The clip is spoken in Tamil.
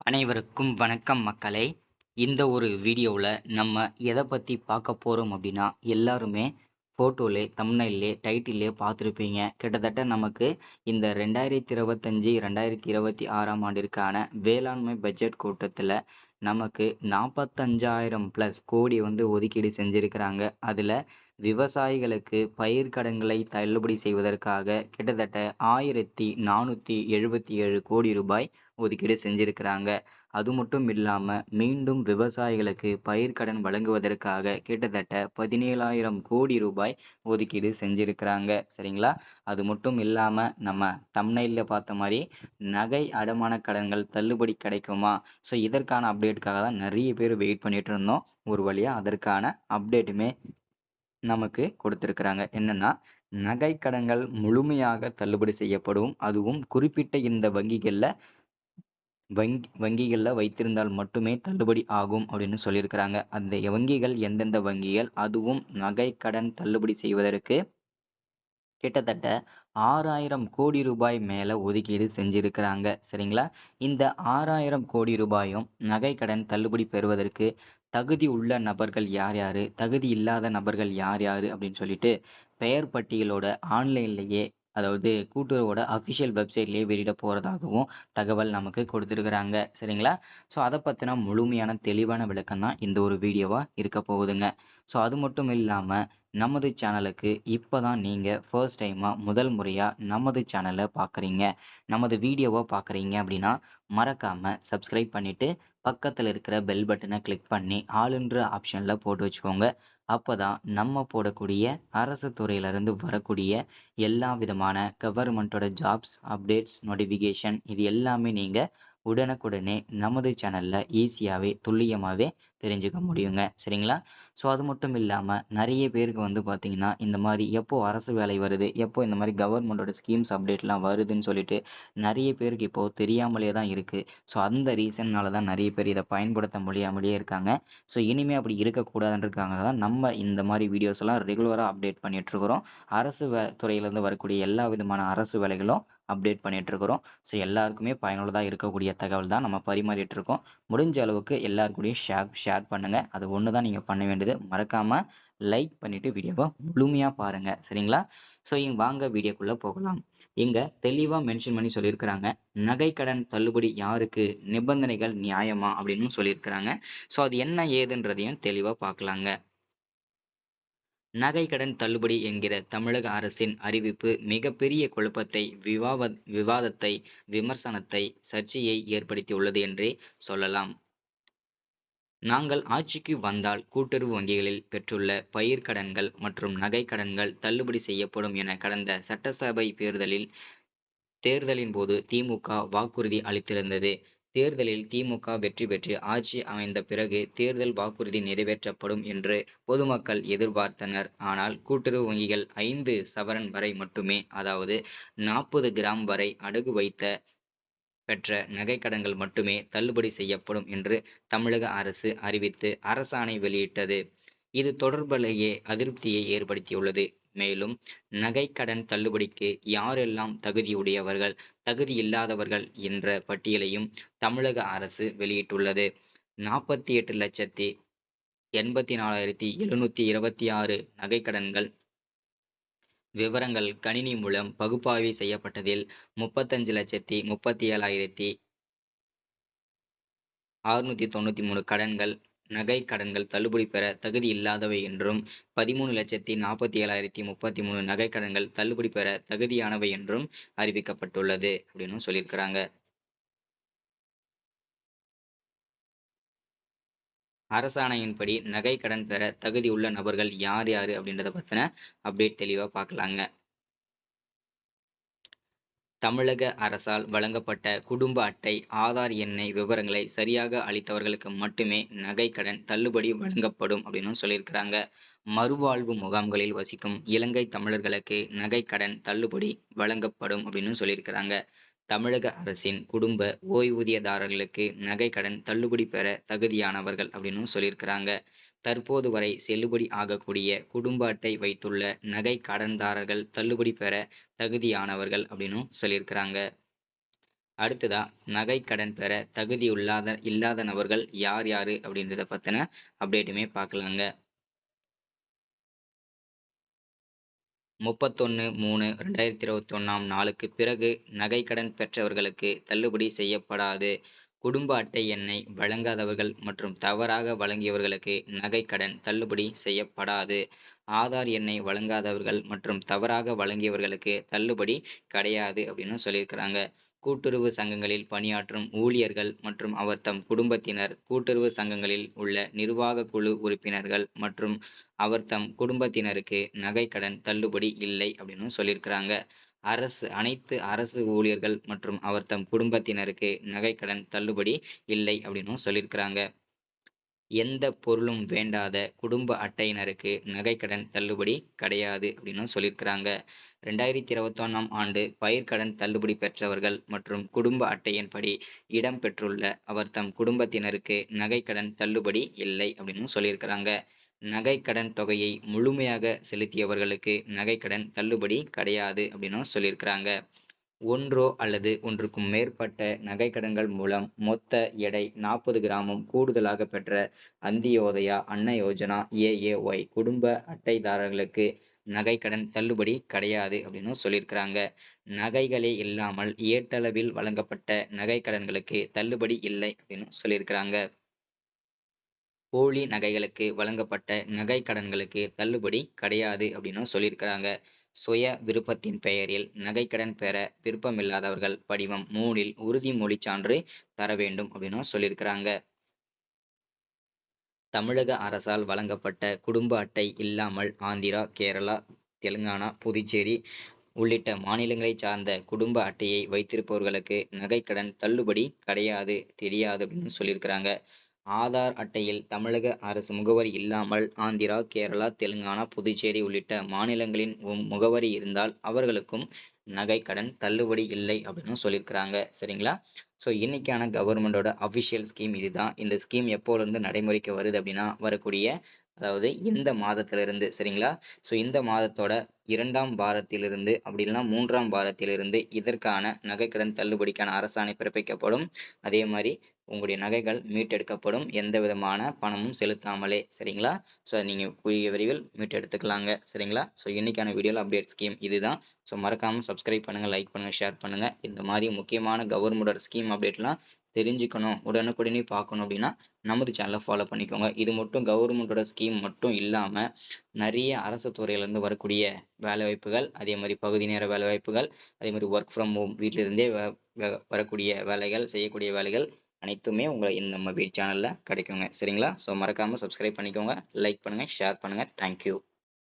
அனைவருக்கும் வணக்கம் மக்களே. இந்த ஒரு வீடியோவில் நம்ம எதை பற்றி பார்க்க போகிறோம் அப்படின்னா, எல்லாருமே ஃபோட்டோலே தம்ப்நெயிலே டைட்டிலே பார்த்துருப்பீங்க. கிட்டத்தட்ட நமக்கு இந்த 2025 2026ஆம் ஆண்டிற்கான வேளாண்மை பட்ஜெட் கூட்டத்தில் நமக்கு 45,000 ப்ளஸ் கோடி ஒதுக்கீடு செஞ்சுருக்கிறாங்க. அதில் விவசாயிகளுக்கு பயிர் கடன்களை தள்ளுபடி செய்வதற்காக கிட்டத்தட்ட 1477 கோடி ரூபாய் ஒதுக்கீடு செஞ்சிருக்கிறாங்க. அது மட்டும் இல்லாம மீண்டும் விவசாயிகளுக்கு பயிர்க்கடன் வழங்குவதற்காக கிட்டத்தட்ட 17,000 கோடி ரூபாய் ஒதுக்கீடு செஞ்சிருக்கிறாங்க. சரிங்களா? அது மட்டும் இல்லாம நம்ம தம்ப்நெயில்ல பார்த்த மாதிரி நகை அடமான கடன்கள் தள்ளுபடி கிடைக்குமா? ஸோ இதற்கான அப்டேட்டுக்காக தான் நிறைய பேர் வெயிட் பண்ணிட்டு இருந்தோம். ஒரு வழியா அதற்கான அப்டேட்டுமே நமக்கு கொடுத்திருக்கிறாங்க. என்னன்னா, நகை கடன்கள் முழுமையாக தள்ளுபடி செய்யப்படும். அதுவும் குறிப்பிட்ட இந்த வங்கிகள்ல வைத்திருந்தால் மட்டுமே தள்ளுபடி ஆகும் அப்படின்னு சொல்லியிருக்கிறாங்க. அந்த வங்கிகள் எந்தெந்த வங்கிகள், அதுவும் நகை கடன் தள்ளுபடி செய்வதற்கு கிட்டத்தட்ட 6,000 கோடி ரூபாய் மேல ஒதுக்கீடு செஞ்சிருக்கிறாங்க. சரிங்களா? இந்த 6,000 கோடி ரூபாயும் நகை கடன் தள்ளுபடி பெறுவதற்கு தகுதி உள்ள நபர்கள் யார் யாரு, தகுதி இல்லாத நபர்கள் யார் யாரு அப்படின்னு சொல்லிட்டு பெயர் பட்டியலோட ஆன்லைன்லயே, அதாவது கூட்டுறவோட அஃபிஷியல் வெப்சைட்லயே வெளியிட போறதாகவும் தகவல் நமக்கு கொடுத்துருக்குறாங்க. சரிங்களா? ஸோ அதை பத்தின முழுமையான தெளிவான விளக்கம் தான் இந்த ஒரு வீடியோவா இருக்க போகுதுங்க. ஸோ அது மட்டும் இல்லாம நமது சேனலுக்கு இப்பதான் நீங்க ஃபர்ஸ்ட் டைமா முதல் முறையா நமது சேனலை பார்க்குறீங்க, நமது வீடியோவை பார்க்குறீங்க அப்படின்னா மறக்காம சப்ஸ்கிரைப் பண்ணிட்டு பக்கத்தில் இருக்கிற பெல் பட்டனை கிளிக் பண்ணி ஆளுன்ற ஆப்ஷன்ல போட்டு வச்சுக்கோங்க. அப்பதான் நம்ம போடக்கூடிய அரசு துறையிலிருந்து வரக்கூடிய எல்லா விதமான கவர்மெண்ட்டோட ஜாப்ஸ் அப்டேட்ஸ் நோட்டிஃபிகேஷன் இது எல்லாமே நீங்க உடனுக்குடனே நமது சேனல்ல ஈஸியாவே துல்லியமாவே தெரிஞ்சுக்க முடியுங்க. சரிங்களா? ஸோ அது மட்டும் இல்லாம நிறைய பேருக்கு பார்த்தீங்கன்னா, இந்த மாதிரி எப்போ அரசு வேலை வருது, எப்போ இந்த மாதிரி கவர்மெண்டோட ஸ்கீம்ஸ் அப்டேட்லாம் வருதுன்னு சொல்லிட்டு நிறைய பேருக்கு இப்போ தெரியாமலே தான் இருக்கு. ஸோ அந்த ரீசன்னால தான் நிறைய பேர் இதை பயன்படுத்த முடியாமலேயே இருக்காங்க. ஸோ இனிமே அப்படி இருக்கக்கூடாதுன்றதுக்காக தான் நம்ம இந்த மாதிரி வீடியோஸ் எல்லாம் ரெகுலரா அப்டேட் பண்ணிட்டு இருக்கிறோம். அரசு துறையிலிருந்து வரக்கூடிய எல்லா விதமான அரசு வேலைகளும் அப்டேட் பண்ணிட்டு இருக்கிறோம். ஸோ எல்லாருக்குமே பயனுள்ளதா இருக்கக்கூடிய தகவல் தான் நம்ம பரிமாறிட்டு இருக்கோம். முடிஞ்ச அளவுக்கு எல்லார் கூடயும் ஷேர் பண்ணுங்க. அது ஒன்று தான் நீங்க பண்ண வேண்டியது. மறக்காம லைக் பண்ணிட்டு வீடியோவை முழுமையா பாருங்க. சரிங்களா? ஸோ வாங்க வீடியோக்குள்ள போகலாம். இங்க தெளிவா மென்ஷன் பண்ணி சொல்லியிருக்கிறாங்க. நகை கடன் தள்ளுபடி யாருக்கு, நிபந்தனைகள் நியாயமா அப்படின்னு சொல்லியிருக்கிறாங்க. ஸோ அது என்ன ஏதுன்றதையும் தெளிவா பார்க்கலாங்க. நகை கடன் தள்ளுபடி என்கிற தமிழக அரசின் அறிவிப்பு மிகப்பெரிய குழப்பத்தை, விவாதத்தை, விமர்சனத்தை, சர்ச்சையை ஏற்படுத்தியுள்ளது என்றே சொல்லலாம். நாங்கள் ஆட்சிக்கு வந்தால் கூட்டுறவு வங்கிகளில் பெற்றுள்ள பயிர் கடன்கள் மற்றும் நகை கடன்கள் தள்ளுபடி செய்யப்படும் என கடந்த சட்டசபை தேர்தலின் போது திமுக வாக்குறுதி அளித்திருந்தது. தேர்தலில் திமுக வெற்றி பெற்று ஆட்சி அமைந்த பிறகு தேர்தல் வாக்குறுதி நிறைவேற்றப்படும் என்று பொதுமக்கள் எதிர்பார்த்தனர். ஆனால் கூட்டுறவு வங்கிகள் 5 சவரன் வரை மட்டுமே, அதாவது 40 கிராம் வரை அடகு வைத்த பெற்ற நகை கடன்கள் மட்டுமே தள்ளுபடி செய்யப்படும் என்று தமிழக அரசு அறிவித்து அரசாணை வெளியிட்டது. இது தொடர்பிலேயே அதிருப்தியை ஏற்படுத்தியுள்ளது. மேலும் நகை கடன் தள்ளுபடிக்கு யாரெல்லாம் தகுதியுடையவர்கள், தகுதி இல்லாதவர்கள் என்ற பட்டியலையும் தமிழக அரசு வெளியிட்டுள்ளது. 48,84,726 நகைக்கடன்கள் விவரங்கள் கணினி மூலம் பகுப்பாய்வு செய்யப்பட்டதில் 35,37,693 கடன்கள் நகை கடன்கள் தள்ளுபடி பெற தகுதி இல்லாதவை என்றும், 13,47,033 நகை கடன்கள் தள்ளுபடி பெற தகுதியானவை என்றும் அறிவிக்கப்பட்டுள்ளது அப்படின்னு சொல்லியிருக்கிறாங்க. அரசாணையின்படி நகை கடன் பெற தகுதி உள்ள நபர்கள் யார் யாரு அப்படின்றத பத்தின அப்டேட் தெளிவா பார்க்கலாங்க. தமிழக அரசால் வழங்கப்பட்ட குடும்ப அட்டை, ஆதார் எண்ணை விவரங்களை சரியாக அளித்தவர்களுக்கு மட்டுமே நகை கடன் தள்ளுபடி வழங்கப்படும் அப்படின்னு சொல்லியிருக்கிறாங்க. மறுவாழ்வு முகாம்களில் வசிக்கும் இலங்கை தமிழர்களுக்கு நகை கடன் தள்ளுபடி வழங்கப்படும் அப்படின்னு சொல்லியிருக்கிறாங்க. தமிழக அரசின் குடும்ப ஓய்வூதியதாரர்களுக்கு நகை கடன் தள்ளுபடி பெற தகுதியானவர்கள் அப்படின்னு சொல்லியிருக்கிறாங்க. தற்போது வரை செல்லுபடி ஆகக்கூடிய குடும்ப அட்டை வைத்துள்ள நகை கடன்தாரர்கள் தள்ளுபடி பெற தகுதியானவர்கள் அப்படின்னு சொல்லியிருக்கிறாங்க. அடுத்ததா நகை கடன் பெற தகுதி இல்லாத நபர்கள் யார் யாரு அப்படின்றத பத்தின அப்டேட்டுமே பார்க்கலாங்க. 31/3/2021 நாளுக்கு பிறகு நகை கடன் பெற்றவர்களுக்கு தள்ளுபடி செய்யப்படாது. குடும்ப அட்டை எண்ணை வழங்காதவர்கள் மற்றும் தவறாக வழங்கியவர்களுக்கு நகை கடன் தள்ளுபடி செய்யப்படாது. ஆதார் எண்ணை வழங்காதவர்கள் மற்றும் தவறாக வழங்கியவர்களுக்கு தள்ளுபடி கிடையாது அப்படின்னு சொல்லியிருக்கிறாங்க. கூட்டுறவு சங்கங்களில் பணியாற்றும் ஊழியர்கள் மற்றும் அவர் தம் குடும்பத்தினர், கூட்டுறவு சங்கங்களில் உள்ள நிர்வாக குழு உறுப்பினர்கள் மற்றும் அவர் தம் குடும்பத்தினருக்கு நகை கடன் தள்ளுபடி இல்லை அப்படின்னு சொல்லியிருக்கிறாங்க. அனைத்து அரசு ஊழியர்கள் மற்றும் அவர் தம் குடும்பத்தினருக்கு நகை கடன் தள்ளுபடி இல்லை அப்படின்னு சொல்லியிருக்கிறாங்க. எந்த பொருளும் வேண்டாத குடும்ப அட்டையினருக்கு நகைக்கடன் தள்ளுபடி கிடையாது அப்படின்னு சொல்லியிருக்கிறாங்க. 2021 ஆண்டு பயிர்க்கடன் தள்ளுபடி பெற்றவர்கள் மற்றும் குடும்ப அட்டையின்படி இடம் பெற்றுள்ள அவர் தம் குடும்பத்தினருக்கு நகைக்கடன் தள்ளுபடி இல்லை அப்படின்னு சொல்லியிருக்கிறாங்க. நகைக்கடன் தொகையை முழுமையாக செலுத்தியவர்களுக்கு நகைக்கடன் தள்ளுபடி கிடையாது அப்படின்னு சொல்லியிருக்கிறாங்க. ஒன்றோ அல்லது ஒன்றுக்கும் மேற்பட்ட நகைக்கடன்கள் மூலம் மொத்த எடை 40 கிராமும் கூடுதலாக பெற்ற அந்தியோதயா அன்ன யோஜனா ஏஏஒய் குடும்ப அட்டைதாரர்களுக்கு நகைக்கடன் தள்ளுபடி கிடையாது அப்படின்னு சொல்லியிருக்கிறாங்க. நகைகளே இல்லாமல் ஏட்டளவில் வழங்கப்பட்ட நகைக்கடன்களுக்கு தள்ளுபடி இல்லை அப்படின்னு சொல்லியிருக்கிறாங்க. போலி நகைகளுக்கு வழங்கப்பட்ட நகை கடன்களுக்கு தள்ளுபடி கிடையாது அப்படின்னு சொல்லியிருக்கிறாங்க. சுய விருப்பத்தின் பெயரில் நகைக்கடன் பெற விருப்பமில்லாதவர்கள் படிவம் 3இல் உறுதிமொழி சான்று தர வேண்டும் அப்படின்னு சொல்லியிருக்கிறாங்க. தமிழக அரசால் வழங்கப்பட்ட குடும்ப அட்டை இல்லாமல் ஆந்திரா, கேரளா, தெலுங்கானா, புதுச்சேரி உள்ளிட்ட மாநிலங்களை சார்ந்த குடும்ப அட்டையை வைத்திருப்பவர்களுக்கு நகைக்கடன் தள்ளுபடி கிடையாது தெரியாது அப்படின்னு சொல்லியிருக்கிறாங்க. ஆதார் அட்டையில் தமிழக அரசு முகவரி இல்லாமல் ஆந்திரா, கேரளா, தெலுங்கானா, புதுச்சேரி உள்ளிட்ட மாநிலங்களின் முகவரி இருந்தால் அவர்களுக்கும் நகை கடன் தள்ளுபடி இல்லை அப்படின்னு சொல்லியிருக்கிறாங்க. சரிங்களா? ஸோ இன்னைக்கான கவர்மெண்டோட அஃபிஷியல் ஸ்கீம் இதுதான். இந்த ஸ்கீம் எப்போல இருந்து நடைமுறைக்கு வருது அப்படின்னா வரக்கூடிய அதாவது இந்த மாதத்திலிருந்து சரிங்களா? ஸோ இந்த மாதத்தோட 2ஆம் வாரத்திலிருந்து அப்படி இல்லைன்னா 3ஆம் வாரத்திலிருந்து இதற்கான நகைக்கடன் தள்ளுபடிக்கான அரசாணை பிறப்பிக்கப்படும். அதே மாதிரி உங்களுடைய நகைகள் மீட்டெடுக்கப்படும் எந்த விதமான பணமும் செலுத்தாமலே. சரிங்களா? ஸோ நீங்க கூடிய விரைவில் மீட்டெடுத்துக்கலாங்க. சரிங்களா? ஸோ இன்னைக்கான வீடியோல அப்டேட் ஸ்கீம் இதுதான். ஸோ மறக்காம சப்ஸ்கிரைப் பண்ணுங்க, லைக் பண்ணுங்க, ஷேர் பண்ணுங்க. இந்த மாதிரி முக்கியமான கவர்மெண்டோட ஸ்கீம் அப்டேட்லாம் தெரிஞ்சுக்கணும், உடனுக்குடனே பார்க்கணும் அப்படின்னா நமது சேனலை ஃபாலோ பண்ணிக்கோங்க. இது மட்டும் கவர்மெண்டோட ஸ்கீம் மட்டும் இல்லாம நிறைய அரசு துறையில இருந்து வரக்கூடிய வேலைவாய்ப்புகள், அதே மாதிரி பகுதி நேர வேலைவாய்ப்புகள், அதே மாதிரி ஒர்க் ஃப்ரம் ஹோம் வீட்டில இருந்தே வரக்கூடிய வேலைகள், செய்யக்கூடிய வேலைகள் அனைத்துமே உங்களை நம்ம சேனல்ல கிடைக்குங்க. சரிங்களா? ஸோ மறக்காம சப்ஸ்கிரைப் பண்ணிக்கோங்க, லைக் பண்ணுங்க, ஷேர் பண்ணுங்க. தேங்க்யூ.